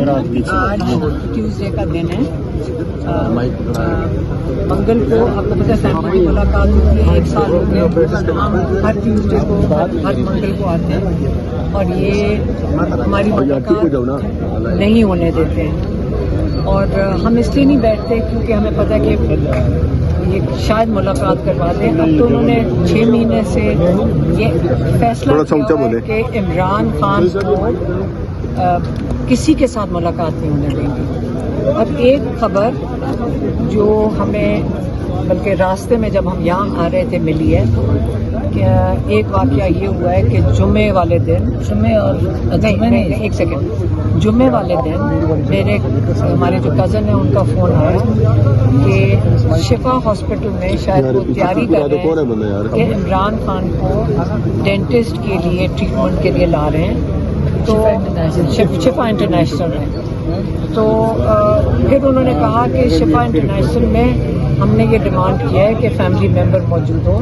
آج ٹیوزڈے کا دن ہے. منگل کو آپ کو پتہ ہے فیملی ملاقات ہوتی ہے. 1 سال ہو گئے ہم ہر ٹیوزڈے کو ہر منگل کو آتے ہیں اور یہ ہماری ملاقات نہیں ہونے دیتے ہیں. اور ہم اس لیے نہیں بیٹھتے کیونکہ ہمیں پتہ ہے کہ یہ شاید ملاقات کروا دیں. اب تو انہوں نے 6 مہینے سے یہ فیصلہ کیا ہے کہ عمران خان کو کسی کے ساتھ ملاقات نہیں ہونے دیں گے. اب ایک خبر جو ہمیں بلکہ راستے میں جب ہم یہاں آ رہے تھے ملی ہے کہ ایک واقعہ یہ ہوا ہے کہ جمعے والے دن ایک سیکنڈ جمعے والے دن میرے ہمارے جو کزن ہیں ان کا فون آیا کہ شفا ہاسپٹل میں شاید وہ تیاری کر رہے ہیں کہ عمران خان کو ڈینٹسٹ کے لیے ٹریٹمنٹ کے لیے لا رہے ہیں. تو شفا انٹرنیشنل میں تو پھر انہوں نے کہا کہ شفا انٹرنیشنل میں ہم نے یہ ڈیمانڈ کیا ہے کہ فیملی ممبر موجود ہو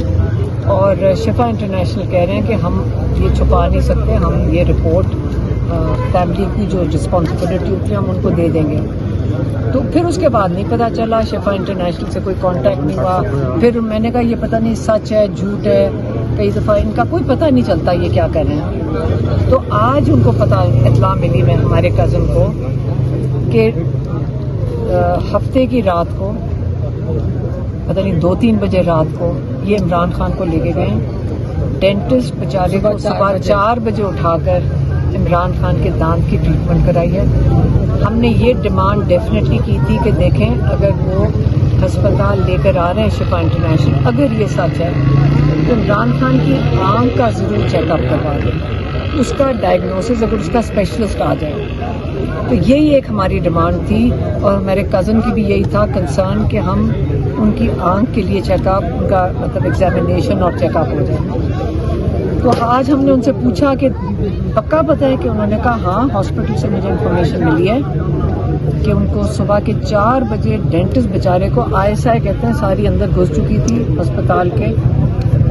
اور شفا انٹرنیشنل کہہ رہے ہیں کہ ہم یہ چھپا نہیں سکتے. ہم یہ رپورٹ فیملی کی جو رسپانسبلٹی ہوتی ہے ہم ان کو دے دیں گے. تو پھر اس کے بعد نہیں پتہ چلا شفا انٹرنیشنل سے کوئی کانٹیکٹ نہیں ہوا. پھر میں نے کہا یہ پتہ نہیں سچ ہے جھوٹ ہے. کئی دفعہ ان کا کوئی پتہ نہیں چلتا یہ کیا کر رہے ہیں. تو آج ان کو پتہ اطلاع ملی میں ہمارے کزن کو کہ ہفتے کی رات کو پتہ نہیں 2-3 بجے رات کو یہ عمران خان کو لے کے گئے. ڈینٹسٹ بیچارے کو صبح 4 بجے اٹھا کر عمران خان کے دانت کی ٹریٹمنٹ کرائی ہے. ہم نے یہ ڈیمانڈ ڈیفینیٹلی کی تھی کہ دیکھیں اگر وہ ہسپتال لے کر آ رہے ہیں شفا انٹرنیشنل اگر یہ سچ ہے تو عمران خان کی آنکھ کا ضرور چیک اپ کروا دیں. اس کا ڈائگنوسس اگر اس کا اسپیشلسٹ آ جائے تو یہی ایک ہماری ڈیمانڈ تھی. اور میرے کزن کی بھی یہی تھا کنسرن کہ ہم ان کی آنکھ کے لیے چیک اپ ان کا مطلب ایگزامینیشن اور چیک اپ ہو جائے. تو آج ہم نے ان سے پوچھا کہ پکا پتہ ہے کہ انہوں نے کہا ہاں ہاسپٹل سے مجھے انفارمیشن ملی ہے کہ ان کو صبح کے 4 بجے ڈینٹسٹ بیچارے کو ISI کہتے ہیں ساری اندر گھس چکی تھی ہسپتال کے.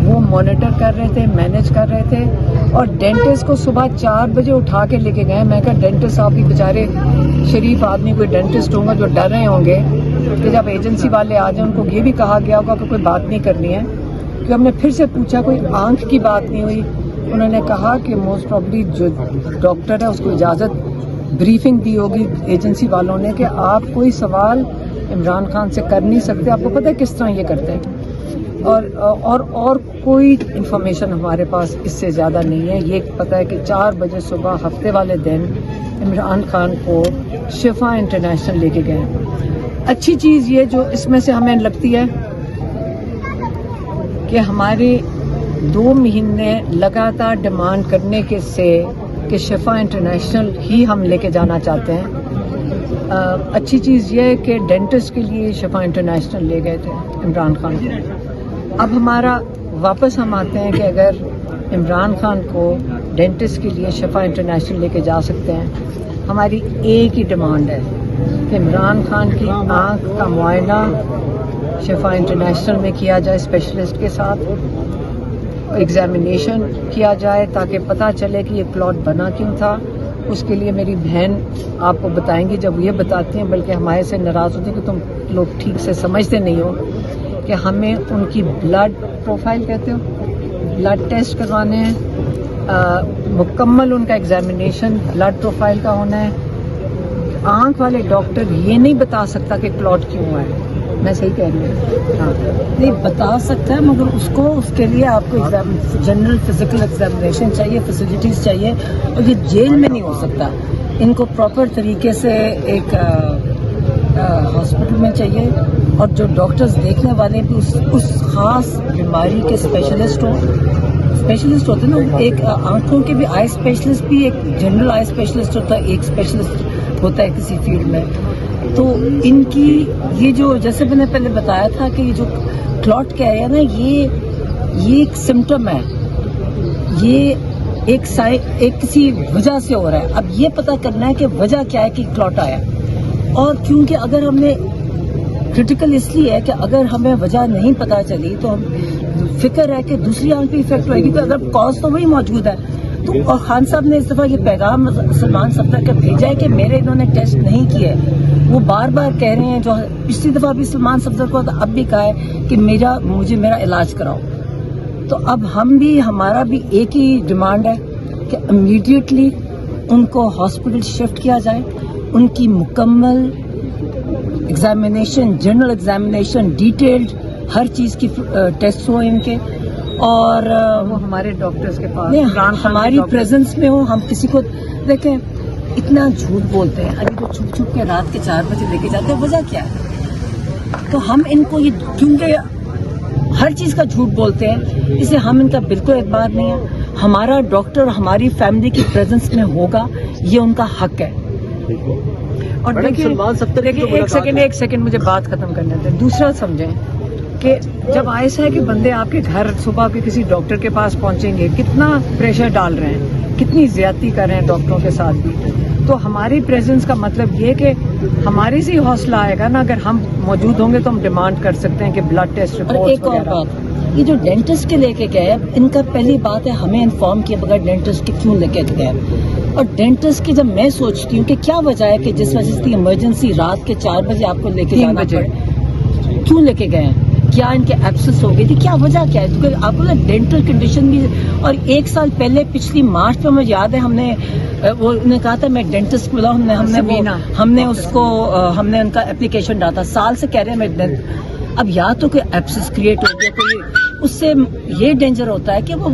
وہ مانیٹر کر رہے تھے مینیج کر رہے تھے اور ڈینٹسٹ کو صبح 4 بجے اٹھا کے لے کے گئے. میں کہا ڈینٹسٹ صاحب بھی بیچارے شریف آدمی کوئی ڈینٹسٹ ہوں گا جو ڈر رہے ہوں گے کہ جب ایجنسی والے آ جائیں ان کو یہ بھی کہا گیا ہوگا کہ کوئی بات نہیں کرنی ہے. کہ ہم نے پھر سے پوچھا کوئی آنکھ کی بات نہیں ہوئی. انہوں نے کہا کہ موسٹ پرابلی جو ڈاکٹر ہے اس کو اجازت بریفنگ دی ہوگی ایجنسی والوں نے کہ آپ کوئی سوال عمران خان سے کر نہیں سکتے. آپ کو پتہ ہے کس طرح یہ کرتے ہیں. اور کوئی انفارمیشن ہمارے پاس اس سے زیادہ نہیں ہے. یہ پتہ ہے کہ 4 بجے صبح ہفتے والے دن عمران خان کو شفا انٹرنیشنل لے کے گئے. اچھی چیز یہ جو اس میں سے ہمیں لگتی ہے کہ ہمارے 2 مہینے لگاتار ڈیمانڈ کرنے کے سے کہ شفا انٹرنیشنل ہی ہم لے کے جانا چاہتے ہیں. اچھی چیز یہ ہے کہ ڈینٹسٹ کے لیے شفا انٹرنیشنل لے گئے تھے عمران خان کو. اب ہمارا واپس ہم آتے ہیں کہ اگر عمران خان کو ڈینٹسٹ کے لیے شفا انٹرنیشنل لے کے جا سکتے ہیں. ہماری ایک ہی ڈیمانڈ ہے کہ عمران خان کی آنکھ کا معائنہ شفا انٹرنیشنل میں کیا جائے اسپیشلسٹ کے ساتھ. ایگزامینیشن کیا جائے تاکہ پتہ چلے کہ یہ کلوٹ بنا کیوں تھا. اس کے لیے میری بہن آپ کو بتائیں گی جب یہ بتاتی ہیں بلکہ ہمارے سے ناراض ہوتی ہیں کہ تم لوگ ٹھیک سے سمجھتے نہیں ہو کہ ہمیں ان کی بلڈ پروفائل کہتے ہو بلڈ ٹیسٹ کروانے ہیں. مکمل ان کا ایگزامینیشن بلڈ پروفائل کا ہونا ہے. آنکھ والے ڈاکٹر یہ نہیں بتا سکتا کہ کلوٹ کیوں ہوا ہے. میں صحیح کہہ رہی ہوں؟ ہاں نہیں بتا سکتا ہے مگر اس کے لیے آپ کو جنرل فزیکل ایگزامینیشن چاہیے فیسلٹیز چاہیے اور یہ جیل میں نہیں ہو سکتا. ان کو پراپر طریقے سے ایک ہاسپٹل میں چاہیے اور جو ڈاکٹرز دیکھنے والے بھی اس خاص بیماری کے اسپیشلسٹ ہوتے ہیں نا. ایک آنکھوں کے بھی آئی اسپیشلسٹ بھی ایک جنرل آئی اسپیشلسٹ ہوتا ہے ایک اسپیشلسٹ ہوتا ہے کسی فیلڈ میں. تو ان کی یہ جو جیسے میں نے پہلے بتایا تھا کہ یہ جو کلوٹ کیا ہے نا یہ ایک سمٹم ہے. یہ ایک کسی وجہ سے ہو رہا ہے. اب یہ پتہ کرنا ہے کہ وجہ کیا ہے کہ کلوٹ آیا. اور کیونکہ اگر ہم نے کرٹیکل اس لیے ہے کہ اگر ہمیں وجہ نہیں پتہ چلی تو ہم فکر ہے کہ دوسری آنکھ پہ افیکٹ ہوئے گی. تو اگر کاز تو وہی موجود ہے تو اور خان صاحب نے اس دفعہ یہ پیغام سلمان صفدر کا بھیجا ہے کہ میرے انہوں نے ٹیسٹ نہیں کیے. وہ بار بار کہہ رہے ہیں, جو پچھلی دفعہ بھی سلمان صفدر کو اب بھی کہا ہے کہ مجھے میرا علاج کراؤ. تو اب ہم بھی, ہمارا بھی ایک ہی ڈیمانڈ ہے کہ امیڈیٹلی ان کو ہاسپٹل شفٹ کیا جائے, ان کی مکمل ایگزامینیشن, جنرل ایگزامینیشن, ڈیٹیلڈ ہر چیز کی ٹیسٹ ہو ان کے, اور وہ ہمارے ڈاکٹرز کے پاس ہماری پریزنس میں ہو. ہم کسی کو دیکھیں اتنا جھوٹ بولتے ہیں, ابھی تو چھپ چھپ کے رات کے 4 بجے لے کے جاتے ہیں, وجہ کیا ہے؟ تو ہم ان کو یہ, کیونکہ ہر چیز کا جھوٹ بولتے ہیں, اسے ہم ان کا بالکل اعتبار نہیں ہے. ہمارا ڈاکٹر ہماری فیملی کی پریزنس میں ہوگا, یہ ان کا حق ہے. اور دیکھیے ایک سیکنڈ مجھے بات ختم کرنے دیں. دوسرا سمجھیں کہ جب ایسا ہے کہ بندے آپ کے گھر صبح کے کسی ڈاکٹر کے پاس پہنچیں گے, کتنا پریشر ڈال رہے ہیں, کتنی زیادتی کر رہے ہیں ڈاکٹروں کے ساتھ بھی, تو ہماری پریزنس کا مطلب یہ کہ ہماری سے حوصلہ آئے گا نا. اگر ہم موجود ہوں گے تو ہم ڈیمانڈ کر سکتے ہیں کہ بلڈ ٹیسٹ رپورٹ. ایک اور بات, یہ جو ڈینٹسٹ کے لے کے گئے, ان کا پہلی بات ہے ہمیں انفارم کیا بغیر ڈینٹسٹ کے کیوں لے کے گئے. اور ڈینٹسٹ کی جب میں سوچتی ہوں کہ کیا وجہ ہے کہ جس وجہ سے ایمرجنسی رات کے 4 بجے آپ کو لے کے جانا پڑے, کیوں لے کے گئے ہیں, کیا ان کے ایبسس ہو گئی تھی, کیا وجہ کیا ہے؟ کیونکہ آپ کو نا ڈینٹل کنڈیشن بھی. اور 1 سال پہلے پچھلی مارچ میں مجھے یاد ہے ہم نے کہا تھا میں ڈینٹسٹ بلاؤں, ہم نے ان کا اپلیکیشن ڈالا تھا. سال سے کہہ رہے ہیں میں. اب یا تو کوئی ایبسس کریٹ ہو گیا, کوئی اس سے یہ ڈینجر ہوتا ہے کہ وہ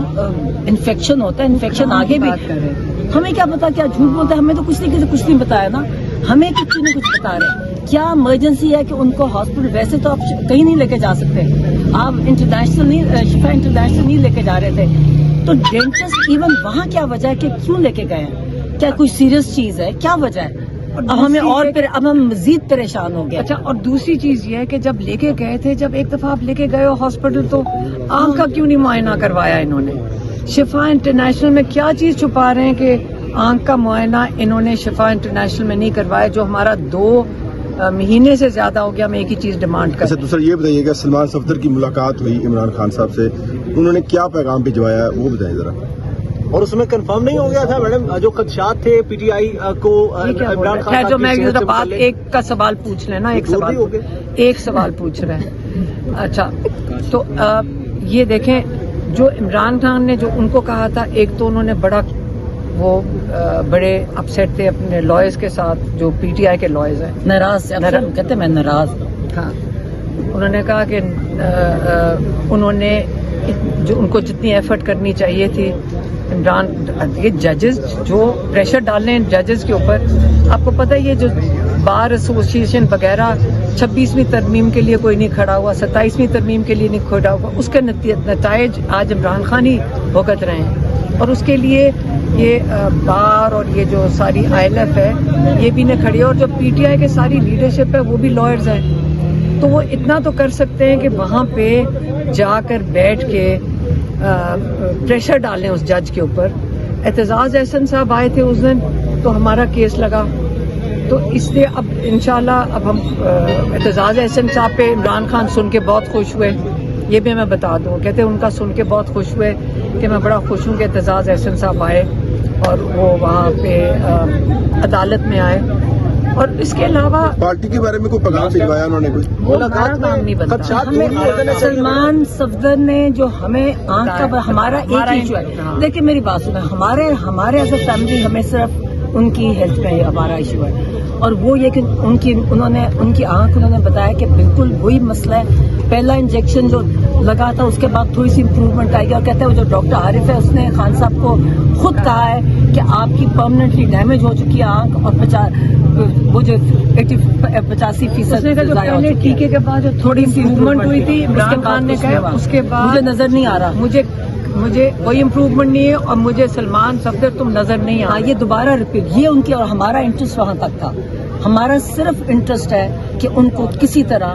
انفیکشن ہوتا ہے, انفیکشن آگے بھی. ہمیں کیا پتا کیا جھوٹ بولتا ہے, ہمیں تو کچھ نہیں بتایا نا, ہمیں کسی نے کچھ بتا رہے. کیا ایمرجنسی ہے کہ ان کو ہاسپٹل, ویسے تو آپ کہیں نہیں لے کے جا سکتے, آپ انٹرنیشنل نہیں, شفا انٹرنیشنل نہیں لے کے جا رہے تھے. تو ڈینٹسٹ ایون وہاں کیا وجہ ہے کہ کیوں لے کے گئے ہیں, کیا کوئی سیریس چیز ہے, کیا وجہ ہے؟ اب ہمیں اب ہم مزید پریشان ہو گئے. اچھا, اور دوسری چیز یہ ہے کہ جب لے کے گئے تھے, جب ایک دفعہ آپ لے کے گئے ہو ہاسپٹل, تو آنکھ کا کیوں نہیں معائنہ کروایا انہوں نے؟ شفا انٹرنیشنل میں کیا چیز چھپا رہے ہیں کہ آنکھ کا معائنہ انہوں نے شفا انٹرنیشنل میں نہیں کروایا, جو ہمارا 2 مہینے سے زیادہ ہو گیا. ہم ایک ہی چیز ڈیمانڈ کر. اچھا, دوسرا یہ بتائیے کہ سلمان صفدر کی ملاقات ہوئی عمران خان صاحب سے, انہوں نے کیا پیغام بھجوایا وہ بتائیں ذرا. اور اس میں کنفرم نہیں ہو گیا تھا میڈم جو خدشات تھے پی ٹی آئی کو عمران خان جو میں بات ایک کا سوال پوچھ لینا, ایک سوال پوچھ رہے ہیں. اچھا, تو یہ دیکھیں جو عمران خان نے جو ان کو کہا تھا, ایک تو انہوں نے بڑے اپسیٹ تھے اپنے لائرز کے ساتھ, جو پی ٹی آئی کے لائرز ہیں, ناراض کہتے میں ناراض. ہاں, انہوں نے کہا کہ انہوں نے جو ان کو جتنی ایفرٹ کرنی چاہیے تھی عمران, یہ ججز جو پریشر ڈال رہے ہیں ججز کے اوپر, آپ کو پتہ ہے یہ جو بار ایسوسیشن وغیرہ 26ویں ترمیم کے لیے کوئی نہیں کھڑا ہوا, 27ویں ترمیم کے لیے نہیں کھڑا ہوا, اس کے نتائج آج عمران خان ہی بھگت رہے ہیں. اور اس کے لیے یہ بار اور یہ جو ساری ILF ہے یہ بھی نہ کھڑی ہے, اور جو پی ٹی آئی کے ساری لیڈرشپ ہے وہ بھی لائرز ہیں. تو وہ اتنا تو کر سکتے ہیں کہ وہاں پہ جا کر بیٹھ کے پریشر ڈالیں اس جج کے اوپر. اعتزاز احسن صاحب آئے تھے اس دن, تو ہمارا کیس لگا, تو اس لیے اب انشاءاللہ اب ہم اعتزاز احسن صاحب پہ عمران خان سن کے بہت خوش ہوئے. یہ بھی میں بتا دوں, کہتے ان کا سن کے بہت خوش ہوئے کہ میں بڑا خوش ہوں کہ اعتزاز احسن صاحب آئے اور وہ وہاں پہ عدالت میں آئے. اور اس کے علاوہ پارٹی کے بارے میں کوئی پیغام بھجوایا انہوں نے؟ وہ ہمارا کام نہیں بنتا. سلمان صفدر نے جو ہمیں آنکھ کا, ہمارا ایک ایشو ہے. دیکھیں میری بات سنیں, ہمارے ایز اے فیملی ہمیں صرف ان کی ہیلتھ کا ہمارا ایشو ہے, اور وہ یہ کہ ان کی آنکھ انہوں نے بتایا کہ بالکل وہی مسئلہ ہے. پہلا انجیکشن جو لگا تھا اس کے بعد تھوڑی سی امپروومنٹ آئی, اور کہتے ہیں وہ جو ڈاکٹر عارف ہے اس نے خان صاحب کو خود کہا ہے کہ آپ کی پرماننٹلی ڈیمیج ہو چکی ہے آنکھ, اور وہ جو 85% پہلے ٹیکے کے بعد جو تھوڑی سی امپروومنٹ ہوئی تھی عمران خان نے کہا اس کے بعد مجھے نظر نہیں آ رہا, مجھے کوئی امپروومنٹ نہیں ہے, اور مجھے سلمان صفدر تم نظر نہیں آ. یہ دوبارہ ریپیٹ, یہ ان کی, اور ہمارا انٹرسٹ وہاں تک تھا. ہمارا صرف انٹرسٹ ہے کہ ان کو کسی طرح